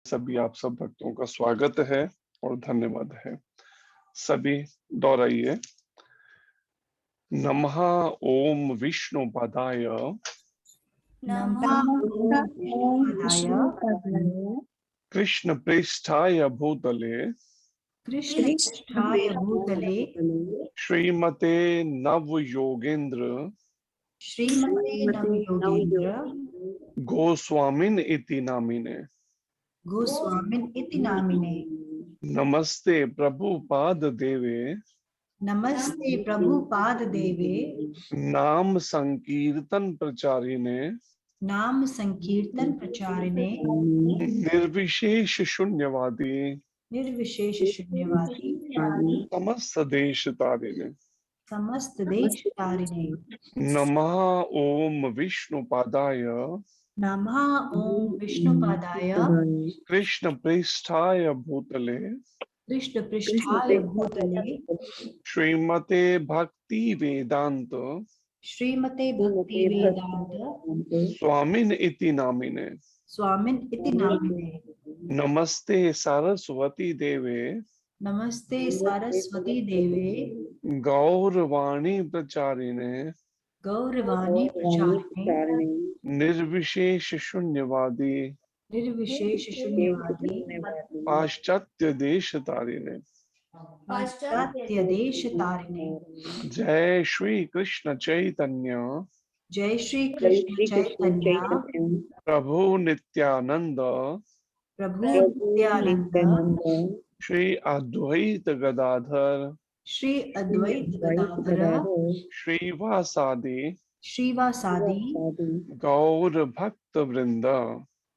सभी आप सब भक्तों का स्वागत है और धन्यवाद है। सभी दोहराइए। नमः ओम विष्णुपदाय नमः ओम विष्णुपदाय कृष्ण पृष्ठाय भूतले कृष्णपृष्ठाय भूतले श्रीमते नव योगेंद्र श्रीमते नवयोगेन्द्र गोस्वामिन इति नामिने गोस्वामिन् इति नामिने नमस्ते प्रभुपाद देवे नमस्ते प्रभुपाद देवे नाम संकीर्तन प्रचारिणे नाम संकीर्तन प्रचारिणे निर्विशेष शून्यवादी निर्विशेष शून्यवादी समस्त देश तारिणे समस्त देश तारिणे नमः ओम विष्णुपादाय नमः ओम विष्णुपादाय कृष्ण पृष्ठाय भूतले कृष्णपृष्ठाय भूतले श्रीमते भक्ति वेदांत श्रीमते भक्ति वेदांत स्वामिन इति नामिने स्वामिन् इति नामिने नमस्ते सरस्वती देवे नमस्ते सरस्वती देवे गौरवाणी प्रचारिणे गौरवाणी प्रचारिणे निर्विशेष शून्यवादी निर्विशेष शून्यवादी पाश्चात्य देश तारिणे पाश्चात्य देश तारिणे जय श्री कृष्ण चैतन्य जय श्री कृष्ण चैतन्य प्रभु नित्यानंद प्रभु नित्यानंद श्री अद्वैत गदाधर श्री अद्वैत गदाधर श्रीवासादि श्रीवासादि गौर भक्त वृंद।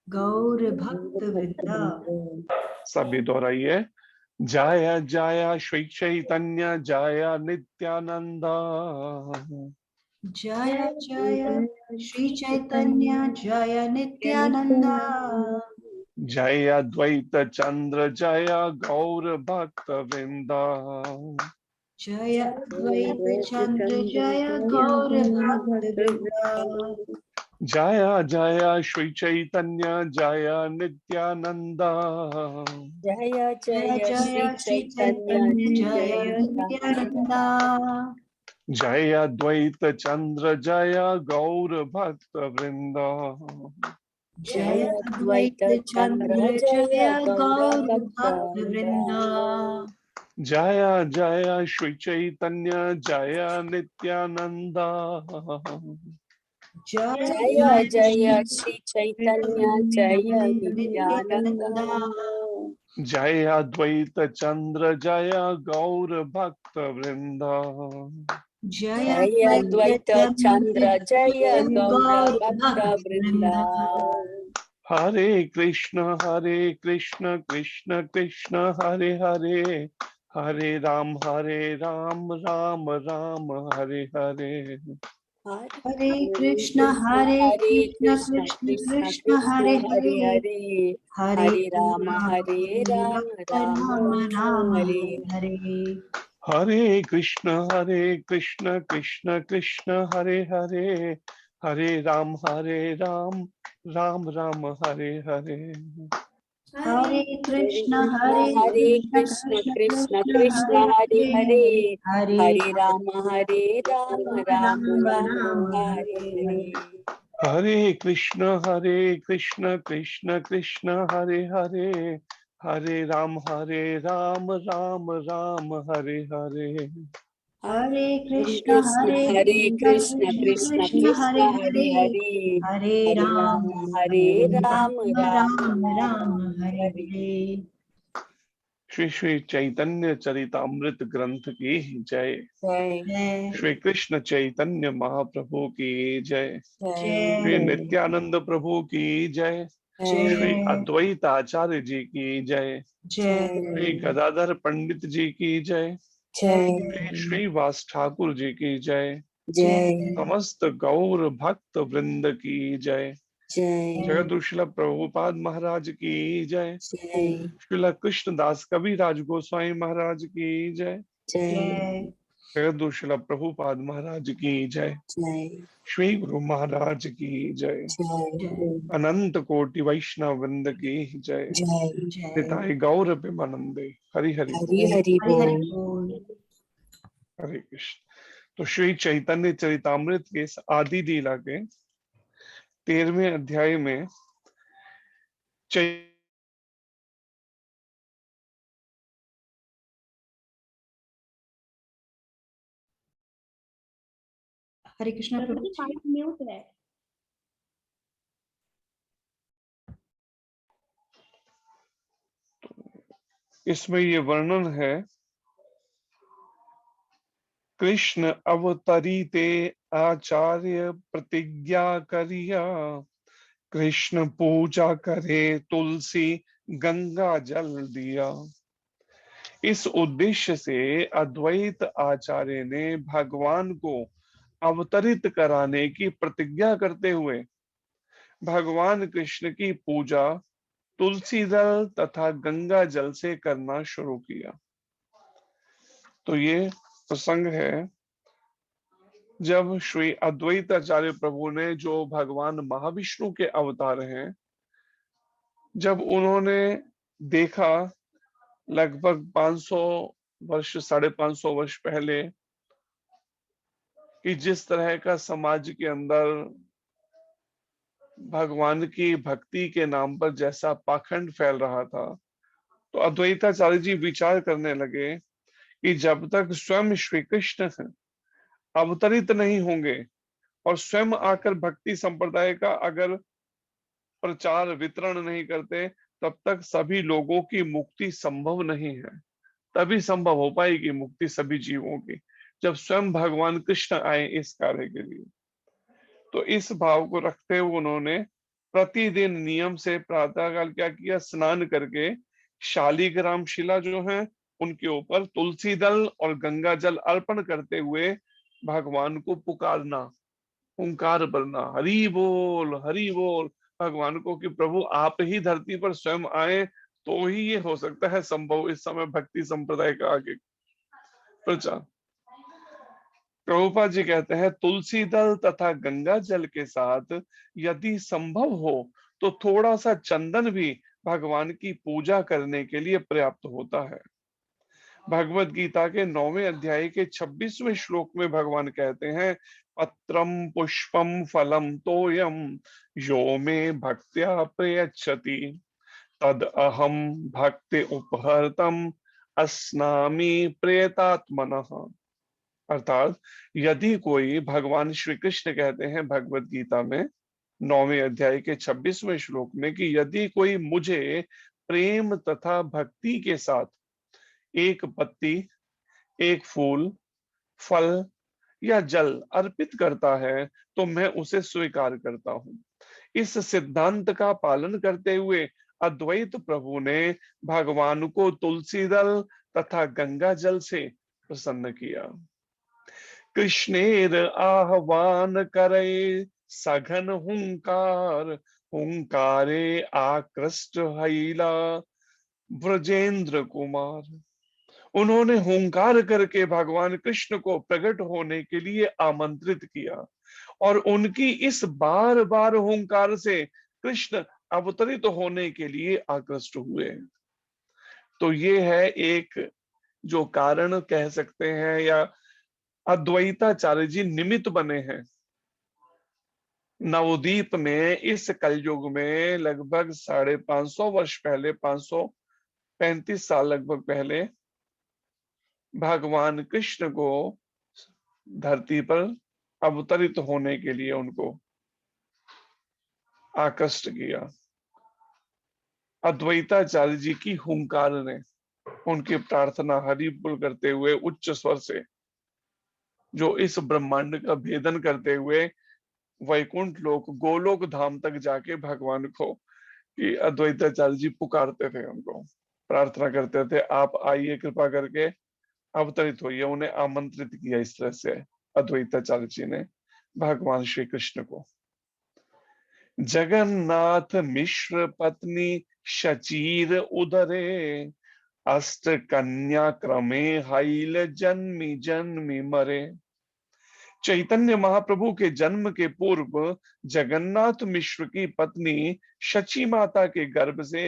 गौर भक्त वृंद। सभी दोहराइए। जय जय श्री चैतन्य जय नित्यानंद जय जय श्री चैतन्य जय नित्यानंद जय अद्वैत चंद्र जय गौर भक्त वृंद। जय अद्वैत चंद्र जय गौर भक्त वृंद। जय जय श्री चैतन्य जय नित्यानंद जय जय जय जय श्री चैतन्य जय नित्यानंद जय अद्वैत चंद्र जय गौर भक्त वृंद। जय अद्वैत चंद्र जय गौर भक्त वृंद। जय जय श्री चैतन्य जय नित्यानंद जय जय श्री चैतन्य जय नित्यानंद जय अद्वैत चंद्र जय गौर भक्त वृंद। जय जय अद्वैत चंद्र जय गौर गौर भक्त वृंद। हरे कृष्ण कृष्ण कृष्ण हरे हरे हरे राम राम राम हरे हरे। हरे कृष्ण कृष्ण कृष्ण कृष्ण हरे हरे हरे राम राम राम राम हरे हरे। हरे कृष्ण कृष्ण कृष्ण हरे हरे हरे राम राम राम हरे हरे। हरे कृष्ण कृष्ण कृष्ण कृष्ण हरे हरे हरे राम राम राम हरे हरे। हरे कृष्ण कृष्ण कृष्ण हरे हरे हरे राम राम राम हरे हरे। हरे कृष्ण कृष्ण कृष्ण कृष्ण हरे हरे हरे राम राम राम राम हरे हरे। श्री श्री चैतन्य चरितामृत ग्रंथ की जय। जय श्री कृष्ण चैतन्य महाप्रभु की जय। श्री जय नित्यानंद प्रभु की जय। श्री जय अद्वैत आचार्य जी की जय। जय श्री गदाधर पंडित जी की जय। जय श्री वास ठाकुर जी की जय। जय समस्त गौर भक्त वृंद की जय। जय जगत श्रील प्रभुपाद महाराज की जय। जय श्रील कृष्णदास कविराज गोस्वामी महाराज की जय। जय जय जगद्गुरु श्रील प्रभुपाद महाराज की जय। जय श्री गुरु महाराज की जय। जय अनंत कोटि वैष्णव वृंद की जय। जय जय निताई गौर प्रेमानंदे। हरि हरि हरि बोल। हरि हरि हरि बोल। बोल। हरे कृष्ण। तो श्री चैतन्य चरितामृत के इस आदि लीला के 13वें अध्याय में हरे कृष्णा प्रभु जी। माइक म्यूट है। इसमें ये वर्णन है, कृष्ण अवतरीते आचार्य प्रतिज्ञा करिया, कृष्ण पूजा करे तुलसी गंगा जल दिया। इस उद्देश्य से अद्वैत आचार्य ने भगवान को अवतरित कराने की प्रतिज्ञा करते हुए भगवान कृष्ण की पूजा तुलसी दल तथा गंगा जल से करना शुरू किया। तो ये प्रसंग है जब श्री अद्वैत आचार्य प्रभु ने, जो भगवान महाविष्णु के अवतार हैं, जब उन्होंने देखा लगभग 500 वर्ष 550 वर्ष पहले कि जिस तरह का समाज के अंदर भगवान की भक्ति के नाम पर जैसा पाखंड फैल रहा था, तो अद्वैताचार्य जी विचार करने लगे कि जब तक स्वयं श्री कृष्ण अवतरित नहीं होंगे और स्वयं आकर भक्ति संप्रदाय का अगर प्रचार वितरण नहीं करते, तब तक सभी लोगों की मुक्ति संभव नहीं है। तभी संभव हो पाएगी मुक्ति सभी जीवों की, जब स्वयं भगवान कृष्ण आए इस कार्य के लिए। तो इस भाव को रखते हुए उन्होंने प्रतिदिन नियम से प्रातःकाल क्या किया, स्नान करके शालिग्राम शिला जो है उनके ऊपर तुलसी दल और गंगा जल अर्पण करते हुए भगवान को पुकारना, हुंकार भरना, हरि बोल हरि बोल भगवान को, कि प्रभु आप ही धरती पर स्वयं आए तो ही ये हो सकता है संभव इस समय भक्ति संप्रदाय का आगे प्रचार। प्रभुपाद जी कहते हैं, तुलसी दल तथा गंगा जल के साथ यदि संभव हो तो थोड़ा सा चंदन भी भगवान की पूजा करने के लिए पर्याप्त होता है। भगवत गीता के 9वें अध्याय के 26वें श्लोक में भगवान कहते हैं, पत्रम पुष्पम फलम तोयम यो मे भक्त्या प्रयच्छति तद अहम भक्ति उपहर्तम अस्नामि प्रेतात्मनः। अर्थात यदि कोई, भगवान श्री कृष्ण कहते हैं भगवत गीता में 9वें अध्याय के 26वें श्लोक में, कि यदि कोई मुझे प्रेम तथा भक्ति के साथ एक पत्ती, एक फूल, फल या जल अर्पित करता है तो मैं उसे स्वीकार करता हूं। इस सिद्धांत का पालन करते हुए अद्वैत प्रभु ने भगवान को तुलसी दल तथा गंगा जल से प्रसन्न किया। कृष्णेर आह्वान करे सघन हुंकार, हुंकारे आकृष्ट हैला ब्रजेंद्र कुमार। उन्होंने हुंकार करके भगवान कृष्ण को प्रकट होने के लिए आमंत्रित किया और उनकी इस बार बार हुंकार से कृष्ण अवतरित होने के लिए आकृष्ट हुए। तो ये है एक जो कारण कह सकते हैं, या अद्वैताचार्य जी निमित्त बने हैं। नवद्वीप में इस कलयुग में लगभग 550 वर्ष पहले, 535 साल लगभग पहले, भगवान कृष्ण को धरती पर अवतरित होने के लिए उनको आकृष्ट किया। अद्वैताचार्य जी की हुंकार ने, उनकी प्रार्थना हरि बोल करते हुए उच्च स्वर से, जो इस ब्रह्मांड का भेदन करते हुए वैकुंठ लोक गोलोक धाम तक जाके भगवान को, कि अद्वैताचार्य जी पुकारते थे, उनको प्रार्थना करते थे, आप आइए कृपा करके अवतरित होइए। उन्हें आमंत्रित किया इस तरह से अद्वैताचार्य जी ने भगवान श्री कृष्ण को। जगन्नाथ मिश्र पत्नी शचीर उदरे अष्ट कन्या क्रमे हाइल जन्मी जन्मी मरे। चैतन्य महाप्रभु के जन्म के पूर्व जगन्नाथ मिश्र की पत्नी शची माता के गर्भ से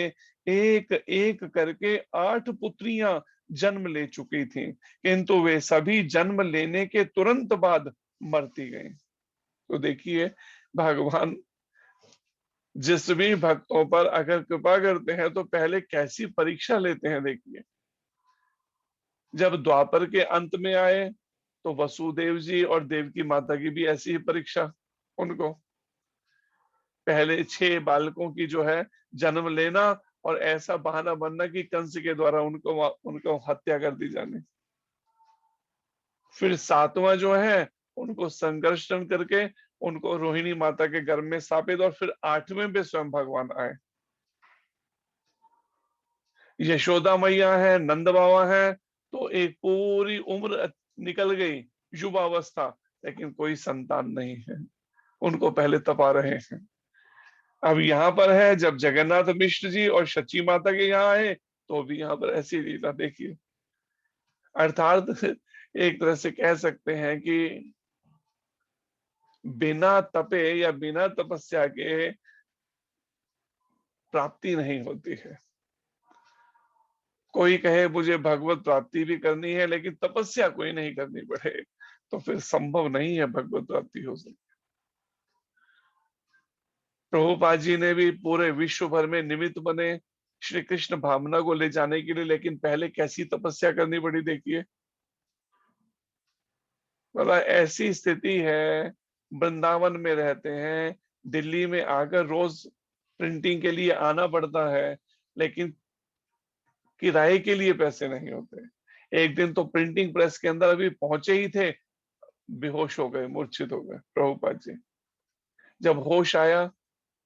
एक एक करके 8 पुत्रियां जन्म ले चुकी थीं, किंतु वे सभी जन्म लेने के तुरंत बाद मरती गईं। तो देखिए, भगवान जिस भी भक्तों पर अगर कृपा करते हैं तो पहले कैसी परीक्षा लेते हैं। देखिए, जब द्वापर के अंत में आए तो वसुदेव जी और देवकी माता की भी ऐसी ही परीक्षा। उनको पहले 6 बालकों की जो है जन्म लेना और ऐसा बहाना बनना कि कंस के द्वारा उनको हत्या कर दी जानी। फिर 7वां जो है उनको संकर्षण करके उनको रोहिणी माता के गर्भ में स्थापित, और फिर 8वें पे स्वयं भगवान आए। यशोदा मैया है, नंद बाबा है, तो एक पूरी उम्र निकल गई, युवावस्था, लेकिन कोई संतान नहीं है, उनको पहले तपा रहे हैं। अब यहाँ पर है, जब जगन्नाथ मिश्र जी और शची माता के यहाँ आए तो भी यहाँ पर ऐसी लीला देखिए। अर्थात एक तरह से कह सकते हैं कि बिना तपे या बिना तपस्या के प्राप्ति नहीं होती है। कोई कहे मुझे भगवत प्राप्ति भी करनी है लेकिन तपस्या कोई नहीं करनी पड़े, तो फिर संभव नहीं है भगवत प्राप्ति हो सके। प्रभुपाद जी ने भी पूरे विश्व भर में निमित्त बने श्री कृष्ण भावना को ले जाने के लिए, लेकिन पहले कैसी तपस्या करनी पड़ी देखिए। मतलब ऐसी स्थिति है, वृंदावन में रहते हैं, दिल्ली में आकर रोज प्रिंटिंग के लिए आना पड़ता है, लेकिन किराए के लिए पैसे नहीं होते। एक दिन तो प्रिंटिंग प्रेस के अंदर अभी पहुंचे ही थे, बेहोश हो गए, मूर्छित हो गए प्रभुपाद जी। जब होश आया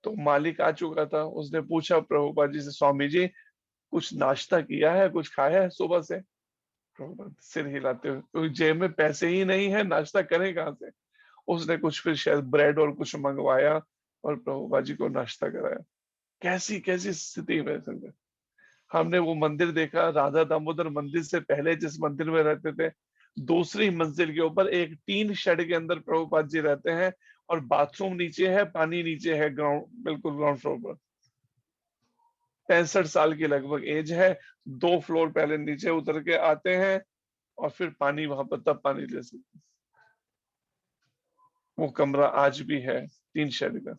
तो मालिक आ चुका था। उसने पूछा प्रभुपाद जी से, स्वामी जी कुछ नाश्ता किया है, कुछ खाया है सुबह से? प्रभुपाद सिर हिलाते हुए, क्योंकि जेब में पैसे ही नहीं है, नाश्ता करें कहाँ से। उसने कुछ फिर शायद ब्रेड और कुछ मंगवाया और प्रभुपाद जी को नाश्ता कराया। कैसी कैसी स्थिति में संगत। हमने वो मंदिर देखा, राधा दामोदर मंदिर से पहले जिस मंदिर में रहते थे, दूसरी मंजिल के ऊपर एक टीन शेड के अंदर प्रभुपाद जी रहते हैं, और बाथरूम नीचे है, पानी नीचे है, ग्राउंड, बिल्कुल ग्राउंड फ्लोर पर। 65 साल की लगभग एज है। 2 फ्लोर पहले नीचे उतर के आते हैं और फिर पानी वहां पर तब पानी ले सकते। वो कमरा आज भी है, टीन शेड का।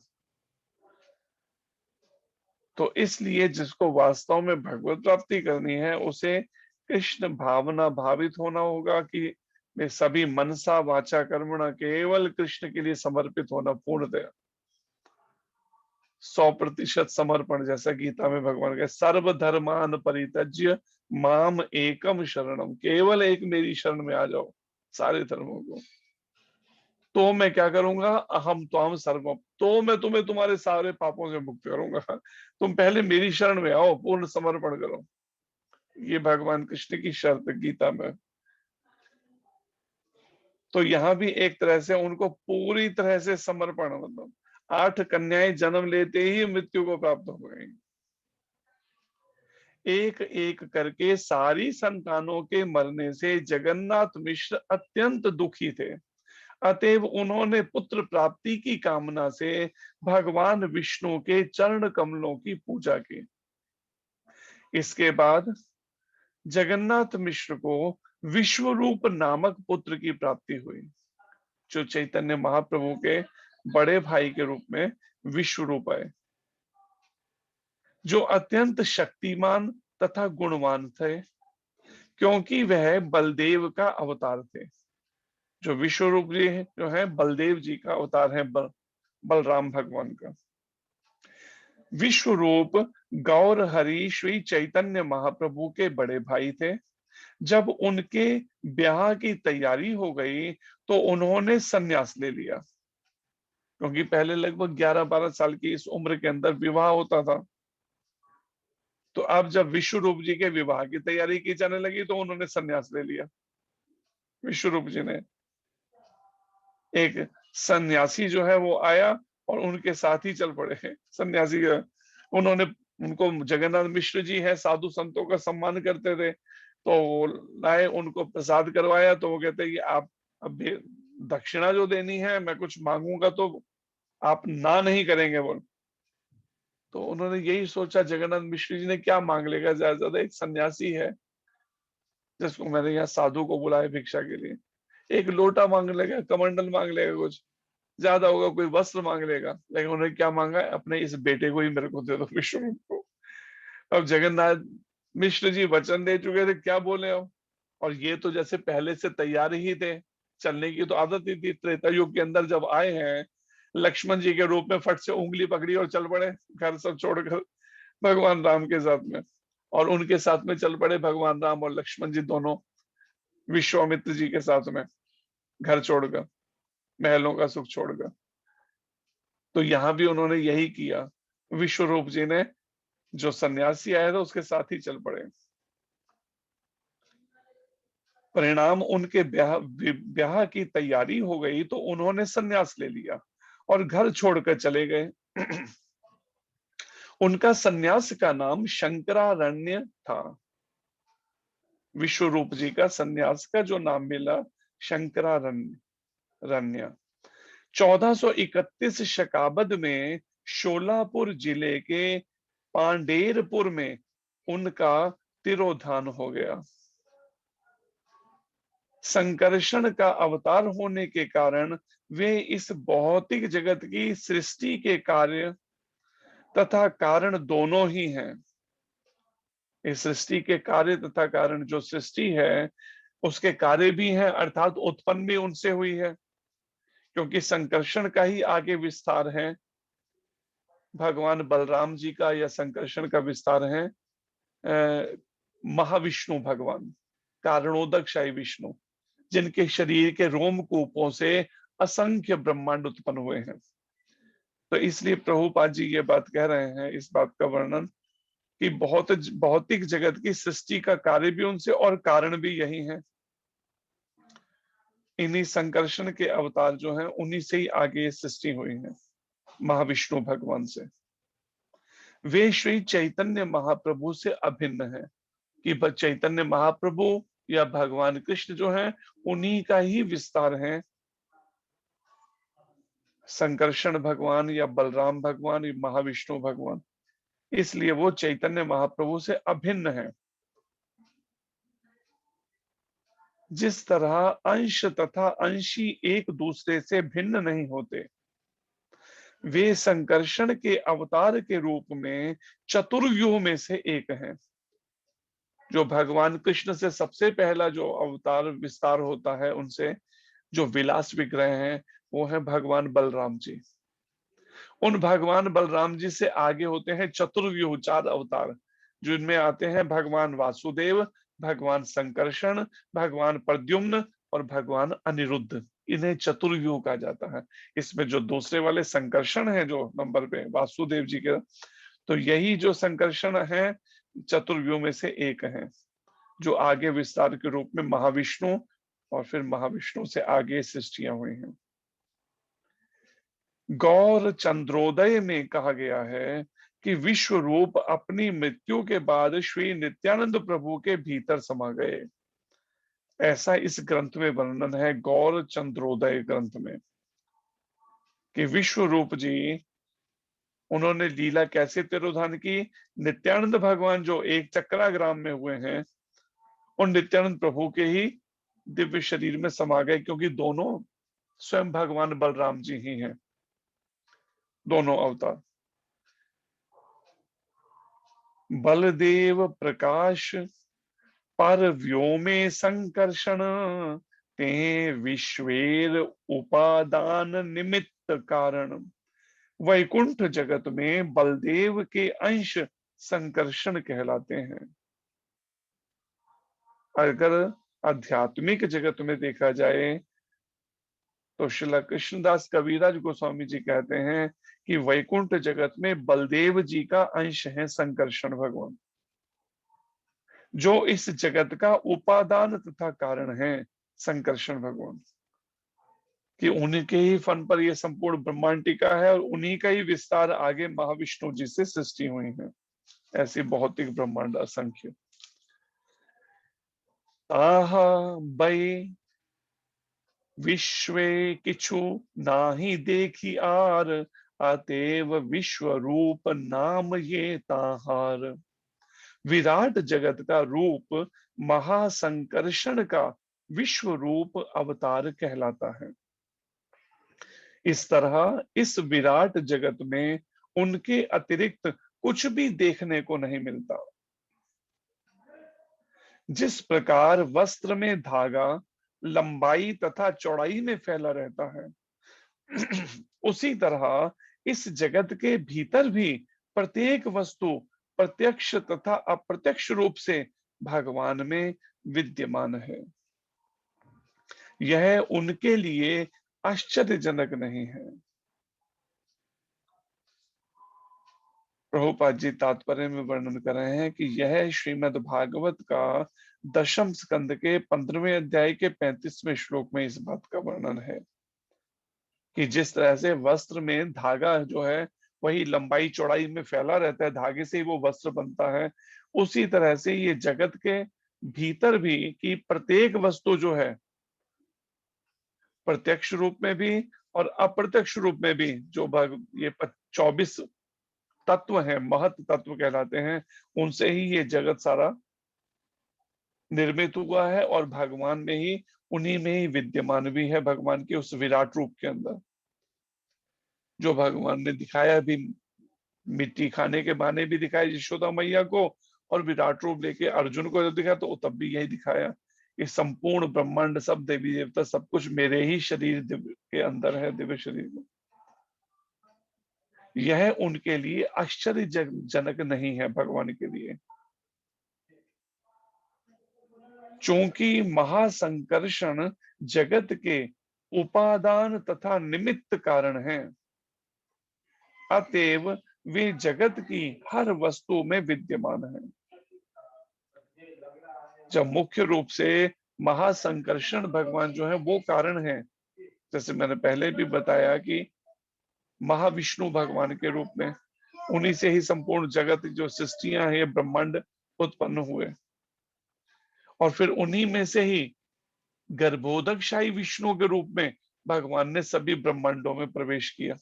तो इसलिए जिसको वास्तव में भगवत प्राप्ति करनी है उसे कृष्ण भावना भावित होना होगा कि मैं सभी मनसा वाचा कर्मणा केवल कृष्ण के लिए समर्पित होना, पूर्णतया 100% समर्पण। जैसा गीता में भगवान के सर्व धर्मान परित्यज्य माम एकम शरणम, केवल एक मेरी शरण में आ जाओ सारे धर्मों को, तो मैं क्या करूंगा, अहम त्वाम सर्वम, तो मैं तुम्हें तुम्हारे सारे पापों से मुक्त करूंगा। तुम पहले मेरी शरण में आओ, पूर्ण समर्पण करो। ये भगवान कृष्ण की शर्त गीता में। तो यहाँ भी एक तरह से उनको पूरी तरह से समर्पण, मतलब 8 कन्याएं जन्म लेते ही मृत्यु को प्राप्त हो गई। एक एक करके सारी संतानों के मरने से जगन्नाथ मिश्र अत्यंत दुखी थे। अतएव उन्होंने पुत्र प्राप्ति की कामना से भगवान विष्णु के चरण कमलों की पूजा की। इसके बाद जगन्नाथ मिश्र को विश्वरूप नामक पुत्र की प्राप्ति हुई, जो चैतन्य महाप्रभु के बड़े भाई के रूप में विश्वरूप आए, जो अत्यंत शक्तिमान तथा गुणवान थे, क्योंकि वह बलदेव का अवतार थे। जो विश्वरूप जी जो है बलदेव जी का अवतार है, बलराम भगवान का। विश्वरूप गौर हरि श्री चैतन्य महाप्रभु के बड़े भाई थे। जब उनके ब्याह की तैयारी हो गई तो उन्होंने संन्यास ले लिया, क्योंकि पहले लगभग 11-12 साल की इस उम्र के अंदर विवाह होता था। तो अब जब विश्वरूप जी के विवाह की तैयारी की जाने लगी तो उन्होंने संन्यास ले लिया। विश्वरूप जी ने, एक सन्यासी जो है वो आया और उनके साथ ही चल पड़े। सन्यासी उन्होंने उनको जगन्नाथ मिश्र जी हैं, साधु संतों का सम्मान करते थे, तो लाए, उनको प्रसाद करवाया, तो वो कहते हैं कि आप अब दक्षिणा जो देनी है, मैं कुछ मांगूंगा तो आप ना नहीं करेंगे बोल। तो उन्होंने यही सोचा, जगन्नाथ मिश्र जी ने क्या मांग लेगा, ज्यादा से ज्यादा एक सन्यासी है जिसको मैंने यहाँ साधु को बुलाया भिक्षा के लिए, एक लोटा मांग लेगा, कमंडल मांग लेगा, कुछ ज्यादा होगा, कोई वस्त्र मांग लेगा, लेकिन उन्होंने क्या मांगा, अपने इस बेटे को ही मेरे को दे दो, विश्व रूप को। अब जगन्नाथ मिश्र जी वचन दे चुके थे, क्या बोले अब। और ये तो जैसे पहले से तैयार ही थे, चलने की तो आदत ही थी। त्रेता युग के अंदर जब आए हैं, लक्ष्मण जी के रूप में फट से उंगली पकड़ी और चल पड़े, घर सब छोड़कर भगवान राम के साथ में। और उनके साथ में चल पड़े भगवान राम और लक्ष्मण जी दोनों विश्वामित्र जी के साथ में, घर छोड़कर, महलों का सुख छोड़कर। तो यहां भी उन्होंने यही किया, विश्व रूप जी ने जो सन्यासी आया था उसके साथ ही चल पड़े। परिणाम, उनके ब्याह की तैयारी हो गई तो उन्होंने सन्यास ले लिया और घर छोड़कर चले गए। उनका सन्यास का नाम शंकरारण्य था। विश्व रूप जी का सन्यास का जो नाम मिला, शंकरारण्य। 1431 शकाब्द में शोलापुर जिले के पांडेरपुर में उनका तिरोधान हो गया। संकर्षण का अवतार होने के कारण वे इस भौतिक जगत की सृष्टि के कार्य तथा कारण दोनों ही हैं। इस सृष्टि के कार्य तथा कारण, जो सृष्टि है उसके कार्य भी हैं, अर्थात उत्पन्न भी उनसे हुई है, क्योंकि संकर्षण का ही आगे विस्तार है भगवान बलराम जी का, या संकर्षण का विस्तार है महाविष्णु भगवान, कारणोदकशाही विष्णु, जिनके शरीर के रोमकूपों से असंख्य ब्रह्मांड उत्पन्न हुए हैं। तो इसलिए प्रभुपाद जी ये बात कह रहे हैं, इस बात का वर्णन, कि बहुत भौतिक जगत की सृष्टि का कार्य भी उनसे और कारण भी यही है। इन्हीं संकर्षण के अवतार जो हैं, उन्हीं से ही आगे सृष्टि हुई है, महाविष्णु भगवान से। वे श्री चैतन्य महाप्रभु से अभिन्न है, कि चैतन्य महाप्रभु या भगवान कृष्ण जो है उन्हीं का ही विस्तार है। संकर्षण भगवान या बलराम भगवान या महाविष्णु भगवान, इसलिए वो चैतन्य महाप्रभु से अभिन्न है। जिस तरह अंश तथा अंशी एक दूसरे से भिन्न नहीं होते, वे संकर्षण के अवतार के रूप में चतुर्व्यूह में से एक हैं। जो भगवान कृष्ण से सबसे पहला जो अवतार विस्तार होता है, उनसे जो विलास विग्रह हैं, वो है भगवान बलराम जी। उन भगवान बलराम जी से आगे होते हैं चतुर्व्यूह, 4 अवतार, जिनमें आते हैं भगवान वासुदेव, भगवान संकर्षण, भगवान प्रद्युम्न और भगवान अनिरुद्ध। इन्हें चतुर्व्यूह कहा जाता है। इसमें जो दूसरे वाले संकर्षण है जो नंबर पे वासुदेव जी के, तो यही जो संकर्षण है चतुर्व्यूह में से एक है, जो आगे विस्तार के रूप में महाविष्णु और फिर महाविष्णु से आगे सृष्टियां हुई हैं। गौर चंद्रोदय में कहा गया है कि विश्व रूप अपनी मृत्यु के बाद श्री नित्यानंद प्रभु के भीतर समा गए। ऐसा इस ग्रंथ में वर्णन है, गौर चंद्रोदय ग्रंथ में, कि विश्व रूप जी उन्होंने लीला कैसे तिरोधान की। नित्यानंद भगवान जो एक चक्राग्राम में हुए हैं, उन नित्यानंद प्रभु के ही दिव्य शरीर में समा गए, क्योंकि दोनों स्वयं भगवान बलराम जी ही हैं, दोनों अवतार। बलदेव प्रकाश पर व्योमे संकर्षण, ते विश्वेर उपादान निमित्त कारण। वैकुंठ जगत में बलदेव के अंश संकर्षण कहलाते हैं। अगर आध्यात्मिक जगत में देखा जाए तो श्रील कृष्णदास कविराज गोस्वामी जी कहते हैं कि वैकुंठ जगत में बलदेव जी का अंश है संकर्षण भगवान, जो इस जगत का उपादान तथा कारण है संकर्षण भगवान, कि उन्हीं के ही फन पर यह संपूर्ण ब्रह्मांड टिका है और उन्हीं का ही विस्तार आगे महाविष्णु जी से सृष्टि हुई है। ऐसी भौतिक ब्रह्मांड असंख्य। ताहा बई विश्वे किछु नाही देखी आर, अतएव विश्व रूप नाम ये ताहार। विराट जगत का रूप महासंकर्षण का विश्व रूप अवतार कहलाता है। इस तरह इस विराट जगत में उनके अतिरिक्त कुछ भी देखने को नहीं मिलता। जिस प्रकार वस्त्र में धागा लंबाई तथा चौड़ाई में फैला रहता है, उसी तरह इस जगत के भीतर भी प्रत्येक वस्तु प्रत्यक्ष तथा अप्रत्यक्ष रूप से भगवान में विद्यमान है। यह उनके लिए आश्चर्यजनक नहीं है। प्रभुपाद जी तात्पर्य में वर्णन कर रहे हैं कि यह श्रीमद् भागवत का 10वें स्कंद के 15वें अध्याय के 35वें श्लोक में इस बात का वर्णन है कि जिस तरह से वस्त्र में धागा जो है वही लंबाई चौड़ाई में फैला रहता है, धागे से ही वो वस्त्र बनता है, उसी तरह से ये जगत के भीतर भी कि प्रत्येक वस्तु जो है प्रत्यक्ष रूप में भी और अप्रत्यक्ष रूप में भी जो ये 24 तत्व हैं, महत तत्व कहलाते हैं, उनसे ही ये जगत सारा निर्मित हुआ है और भगवान में ही, उन्हीं में ही विद्यमान भी है, भगवान के उस विराट रूप के अंदर। जो भगवान ने दिखाया भी, मिट्टी खाने के बहाने भी दिखाया यशोदा मैया को, और विराट रूप लेके अर्जुन को जब दिखाया तो तब भी यही दिखाया कि संपूर्ण ब्रह्मांड, सब देवी देवता, सब कुछ मेरे ही शरीर के अंदर है, दिव्य शरीर में। यह उनके लिए आश्चर्यजनक नहीं है, भगवान के लिए। चूंकि महासंकर्षण जगत के उपादान तथा निमित्त कारण हैं, अतएव वे जगत की हर वस्तु में विद्यमान हैं। जब मुख्य रूप से महासंकर्षण भगवान जो है वो कारण है, जैसे मैंने पहले भी बताया कि महाविष्णु भगवान के रूप में, उन्हीं से ही संपूर्ण जगत जो सृष्टियां हैं, ब्रह्मांड उत्पन्न हुए, और फिर उन्हीं में से ही गर्भोदकशाही विष्णु के रूप में भगवान ने सभी ब्रह्मांडों में प्रवेश किया,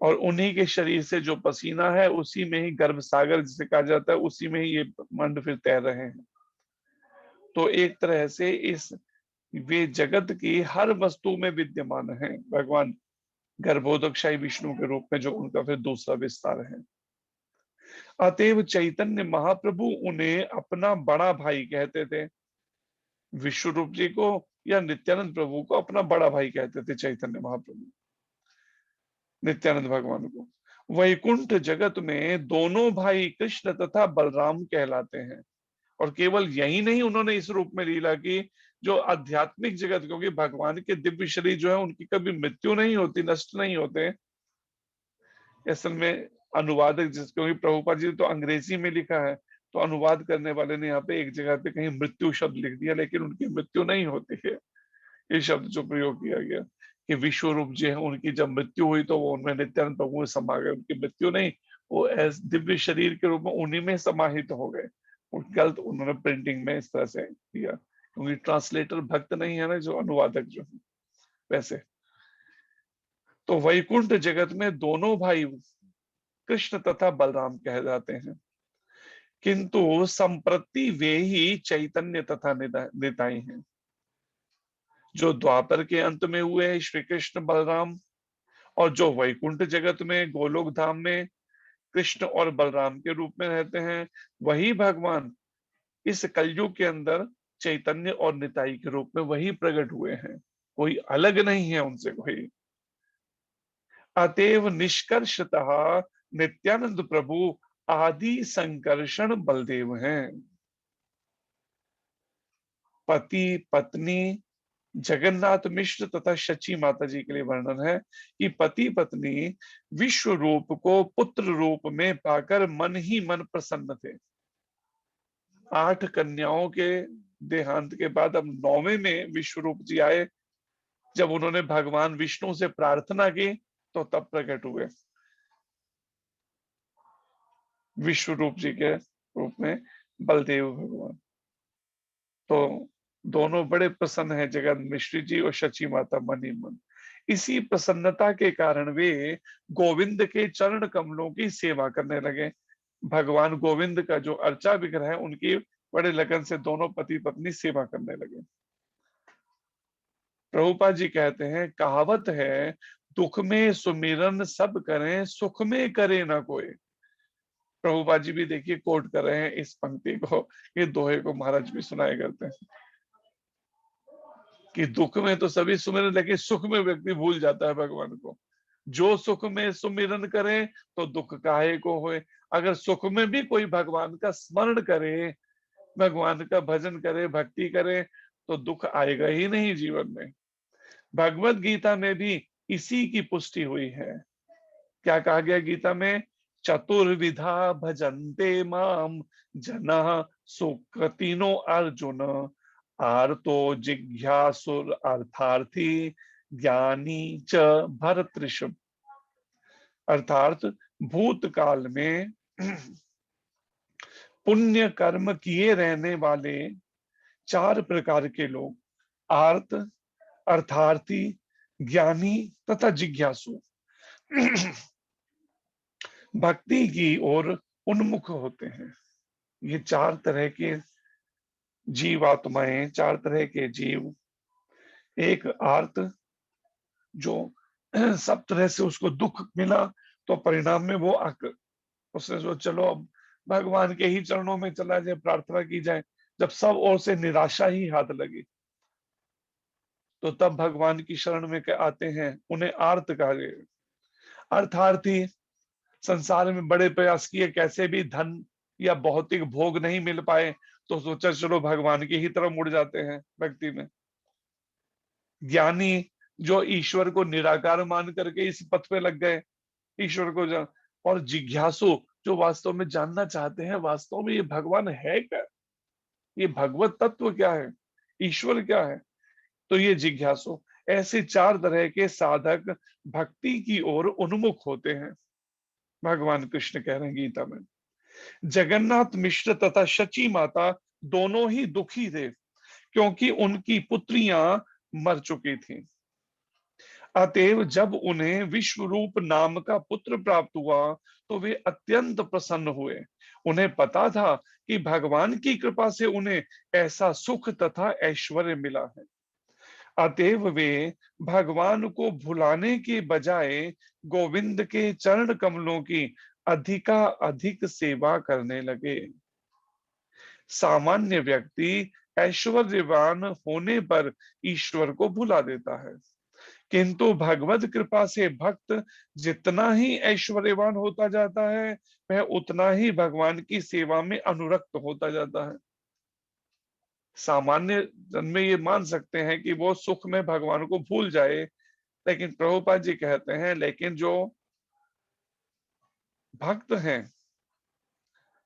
और उन्हीं के शरीर से जो पसीना है उसी में ही गर्भ सागर जिसे कहा जाता है, उसी में ही ये ब्रह्मांड फिर तैर रहे हैं। तो एक तरह से वे जगत की हर वस्तु में विद्यमान हैं, भगवान गर्भोदकशाही विष्णु के रूप में, जो उनका फिर दूसरा विस्तार है। अतएव चैतन्य महाप्रभु उन्हें अपना बड़ा भाई कहते थे। विश्व रूप जी को या नित्यानंद प्रभु को अपना बड़ा भाई कहते थे चैतन्य महाप्रभु, नित्यानंद भगवान को। वैकुंठ जगत में दोनों भाई कृष्ण तथा बलराम कहलाते हैं। और केवल यही नहीं, उन्होंने इस रूप में लीला की जो आध्यात्मिक जगत, क्योंकि भगवान के दिव्य शरीर जो है उनकी कभी मृत्यु नहीं होती, नष्ट नहीं होते। असल में अनुवादक, क्योंकि प्रभुपाद जी तो अंग्रेजी में लिखा है, तो अनुवाद करने वाले ने यहाँ पे एक जगह पे कहीं मृत्यु शब्द लिख दिया, लेकिन उनकी मृत्यु नहीं होती है। ये शब्द जो प्रयोग किया गया कि विश्व रूप जी है, उनकी जब मृत्यु हुई तो वो उनमें नित्यानंद प्रभु में समा गए। उनकी मृत्यु नहीं, वो दिव्य शरीर के रूप में उन्हीं में समाहित हो गए। गलत उन्होंने प्रिंटिंग में इस तरह से किया, क्योंकि ट्रांसलेटर भक्त नहीं है ना, जो अनुवादक जो है वैसे। तो वैकुंठ जगत में दोनों भाई कृष्ण तथा बलराम कहे जाते हैं, किंतु संप्रति वे ही चैतन्य तथा निताई हैं। जो द्वापर के अंत में हुए श्री कृष्ण बलराम, और जो वैकुंठ जगत में गोलोक धाम में कृष्ण और बलराम के रूप में रहते हैं, वही भगवान इस कलयुग के अंदर चैतन्य और निताई के रूप में वही प्रकट हुए हैं, कोई अलग नहीं है उनसे कोई। अतएव निष्कर्षतः नित्यानंद प्रभु आदि संकर्षण बलदेव हैं। पति पत्नी जगन्नाथ मिश्र तथा शची माता जी के लिए वर्णन है कि पति पत्नी विश्व रूप को पुत्र रूप में पाकर मन ही मन प्रसन्न थे। 8 कन्याओं के देहांत के बाद अब 9वें में विश्व रूप जी आए। जब उन्होंने भगवान विष्णु से प्रार्थना की तो तब प्रकट हुए। विश्व रूप जी के रूप में बलदेव भगवान। तो दोनों बड़े प्रसन्न हैं जगत मिश्री जी और शची माता मन ही मन। इसी प्रसन्नता के कारण वे गोविंद के चरण कमलों की सेवा करने लगे। भगवान गोविंद का जो अर्चा विग्रह है उनकी बड़े लगन से दोनों पति पत्नी सेवा करने लगे। प्रभुपाद जी कहते हैं, कहावत है, दुख में सुमिरन सब करें, सुख में करे ना कोई। प्रभुपाद जी भी देखिए कोट कर रहे हैं इस पंक्ति को, ये दोहे को महाराज भी सुनाया करते हैं कि दुख में तो सभी सुमिरन, लेकिन सुख में व्यक्ति भूल जाता है भगवान को। जो सुख में सुमिरन करे तो दुख काहे को होए। अगर सुख में भी कोई भगवान का स्मरण करे, भगवान का भजन करे, भक्ति करे, तो दुख आएगा ही नहीं जीवन में। भगवत गीता में भी इसी की पुष्टि हुई है। क्या कहा गया गीता में? चतुर्विधा भजन्ते माम जना सुकृतिनो अर्जुन, आर्तो जिज्ञासुर अर्थार्थी ज्ञानी च भरतृषभ। अर्थात भूतकाल में पुण्य कर्म किए रहने वाले 4 प्रकार के लोग, आर्त, अर्थार्थी, ज्ञानी तथा जिज्ञासु, भक्ति की ओर उन्मुख होते हैं। ये 4 तरह के जीवात्माएं, 4 तरह के जीव। एक आर्त, जो सब तरह से उसको दुख मिला तो परिणाम में वो उसने जो चलो अब भगवान के ही चरणों में चला जाए, प्रार्थना की जाए। जब सब ओर से निराशा ही हाथ लगी तो तब भगवान की शरण में आते हैं, उन्हें आर्त कहा गया। अर्थार्थी, संसार में बड़े प्रयास किए, कैसे भी धन या भौतिक भोग नहीं मिल पाए तो सोचा चलो भगवान की ही तरफ मुड़ जाते हैं भक्ति में। ज्ञानी, जो ईश्वर को निराकार मान करके इस पथ पे लग गए, ईश्वर को जान। और जिज्ञासु, जो वास्तव में जानना चाहते हैं वास्तव में ये भगवान है क्या, ये भगवत तत्व क्या है, ईश्वर क्या है। तो ये जिज्ञासु, ऐसे 4 तरह के साधक भक्ति की ओर उन्मुख होते हैं। भगवान कृष्ण कह रहे हैं गीता में, जगन्नाथ मिश्र तथा शची माता दोनों ही दुखी थे क्योंकि उनकी पुत्रियां मर चुकी थीं। अतएव जब उन्हें विश्वरूप नाम का पुत्र प्राप्त हुआ तो वे अत्यंत प्रसन्न हुए। उन्हें पता था कि भगवान की कृपा से उन्हें ऐसा सुख तथा ऐश्वर्य मिला है। अतएव वे भगवान को भुलाने के बजाय गोविंद के चरण कमलों की अधिक सेवा करने लगे। सामान्य व्यक्ति ऐश्वर्यवान होने पर ईश्वर को भुला देता है, किंतु भगवत कृपा से भक्त जितना ही ऐश्वर्यवान होता जाता है वह उतना ही भगवान की सेवा में अनुरक्त होता जाता है। सामान्य जन में ये मान सकते हैं कि वो सुख में भगवान को भूल जाए, लेकिन प्रभुपाद जी कहते हैं लेकिन जो भक्त हैं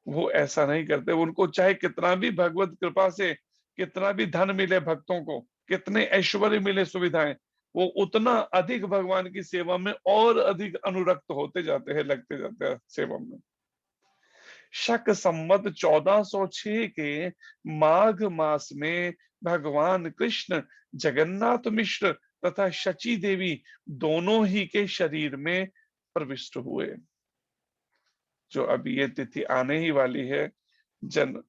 वो ऐसा नहीं करते। उनको चाहे कितना भी भगवत कृपा से कितना भी धन मिले, भक्तों को कितने ऐश्वर्य मिले, सुविधाएं, वो उतना अधिक भगवान की सेवा में और अधिक अनुरक्त होते जाते हैं, लगते जाते हैं सेवा में। शक संवत 1406 के माघ मास में भगवान कृष्ण जगन्नाथ मिश्र तथा शची देवी दोनों ही के शरीर में प्रविष्ट हुए। जो अभी ये तिथि आने ही वाली है, जन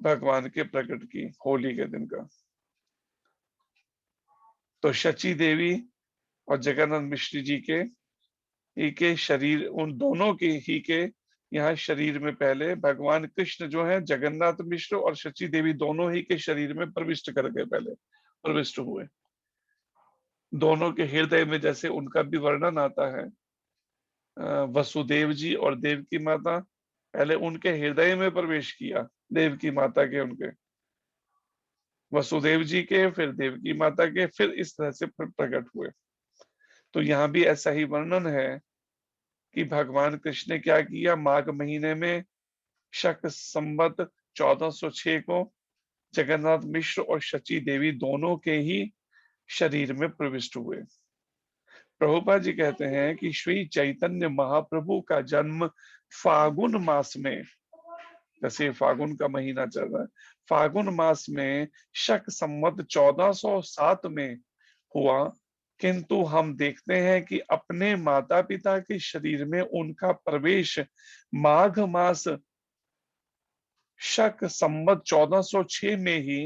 भगवान के प्रकट की होली के दिन का। तो शची देवी और जगन्नाथ मिश्र जी के ही के शरीर, उन दोनों के ही के यहाँ शरीर में पहले भगवान कृष्ण जो है जगन्नाथ मिश्र और शची देवी दोनों ही के शरीर में प्रविष्ट कर गए, पहले प्रविष्ट हुए। दोनों के हृदय में जैसे उनका भी वर्णन आता है, वसुदेव जी और देवकी माता, पहले उनके हृदय में प्रवेश किया, देवकी माता के, उनके वसुदेव जी के, फिर देवकी माता के, फिर इस तरह से प्रकट हुए। तो यहाँ भी ऐसा ही वर्णन है कि भगवान कृष्ण ने क्या किया, माघ महीने में शक संवत 1406 को जगन्नाथ मिश्र और शची देवी दोनों के ही शरीर में प्रविष्ट हुए। प्रभुपाद जी कहते हैं कि श्री चैतन्य महाप्रभु का जन्म फागुन मास में, जैसे फागुन का महीना चल रहा है, फागुन मास में शक संवत 1407 में हुआ, किंतु हम देखते हैं कि अपने माता पिता के शरीर में उनका प्रवेश माघ मास शक संवत 1406 में ही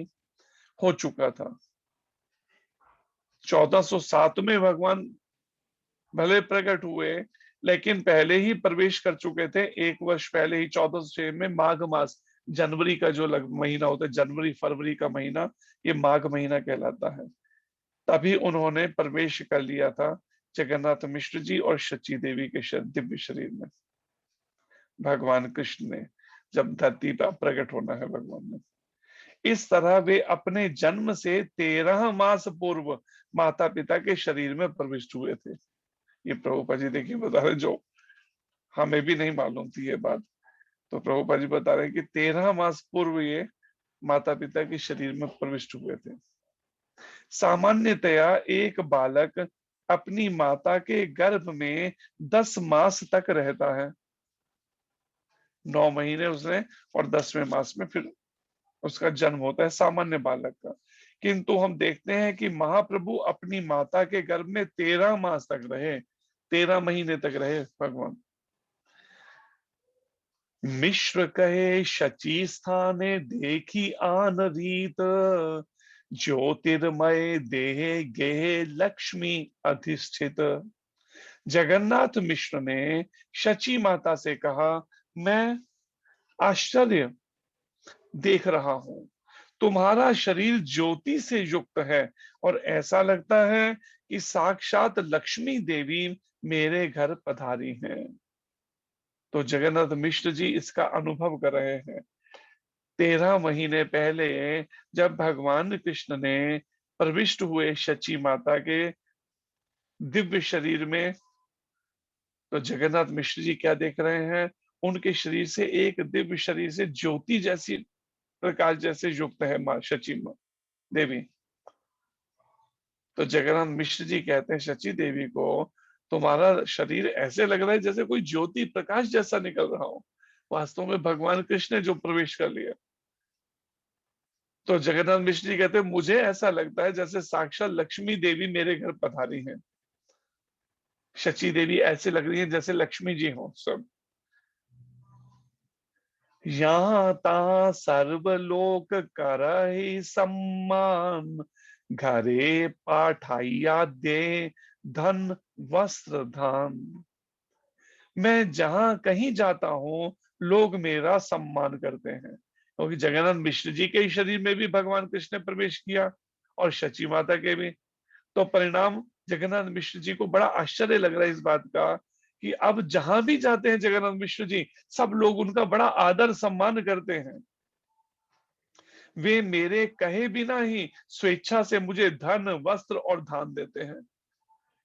हो चुका था। 1407 में भगवान भले प्रकट हुए, लेकिन पहले ही प्रवेश कर चुके थे, एक वर्ष पहले ही 1406 में माघ मास, जनवरी का जो महीना होता है, जनवरी फरवरी का महीना, ये माघ महीना कहलाता है। तभी उन्होंने प्रवेश कर लिया था जगन्नाथ मिश्र जी और शची देवी के दिव्य शरीर में। भगवान कृष्ण ने जब धरती पर प्रकट होना है भगवान ने, इस तरह वे अपने जन्म से 13 मास पूर्व माता पिता के शरीर में प्रविष्ट हुए थे। ये प्रभुपाद जी देखिए बता रहे, जो हमें भी नहीं मालूम थी ये बात, तो प्रभुपाद जी बता रहे हैं कि 13 मास पूर्व ये माता पिता के शरीर में प्रविष्ट हुए थे। सामान्यतया एक बालक अपनी माता के गर्भ में 10 मास तक रहता है, 9 महीने उसने, और 10वें मास में फिर उसका जन्म होता है सामान्य बालक का। किंतु हम देखते हैं कि महाप्रभु अपनी माता के गर्भ में 13 मास तक रहे, 13 महीने तक रहे भगवान। मिश्र कहे शची स्थाने देखी आन रीत, ज्योतिर्मय देह गेह लक्ष्मी अधिष्ठित। जगन्नाथ मिश्र ने शची माता से कहा, मैं आश्चर्य देख रहा हूं, तुम्हारा शरीर ज्योति से युक्त है और ऐसा लगता है कि साक्षात लक्ष्मी देवी मेरे घर पधारी हैं। तो जगन्नाथ मिश्र जी इसका अनुभव कर रहे हैं। 13 महीने पहले जब भगवान कृष्ण ने प्रविष्ट हुए शची माता के दिव्य शरीर में, तो जगन्नाथ मिश्र जी क्या देख रहे हैं, उनके शरीर से एक दिव्य शरीर से ज्योति जैसी, प्रकाश जैसे युक्त है मां शची देवी। तो जगन्नाथ मिश्र जी कहते हैं शची देवी को, तुम्हारा शरीर ऐसे लग रहा है जैसे कोई ज्योति प्रकाश जैसा निकल रहा हो। वास्तव में भगवान कृष्ण ने जो प्रवेश कर लिया। तो जगन्नाथ मिश्र जी कहते हैं, मुझे ऐसा लगता है जैसे साक्षात लक्ष्मी देवी मेरे घर पधारी हैं। शची देवी ऐसे लग रही है जैसे लक्ष्मी जी हो सब। यहाँ ता सर्वलोक करहि सम्मान, घरे पाठाइया दे धन वस्त्र धान। मैं जहां कहीं जाता हूं लोग मेरा सम्मान करते हैं, क्योंकि जगन्नाथ मिश्र जी के शरीर में भी भगवान कृष्ण ने प्रवेश किया और शची माता के भी। तो परिणाम जगन्नाथ मिश्र जी को बड़ा आश्चर्य लग रहा है इस बात का कि अब जहां भी जाते हैं जगन्नाथ मिश्र जी, सब लोग उनका बड़ा आदर सम्मान करते हैं। वे मेरे कहे बिना ही स्वेच्छा से मुझे धन वस्त्र और दान देते हैं,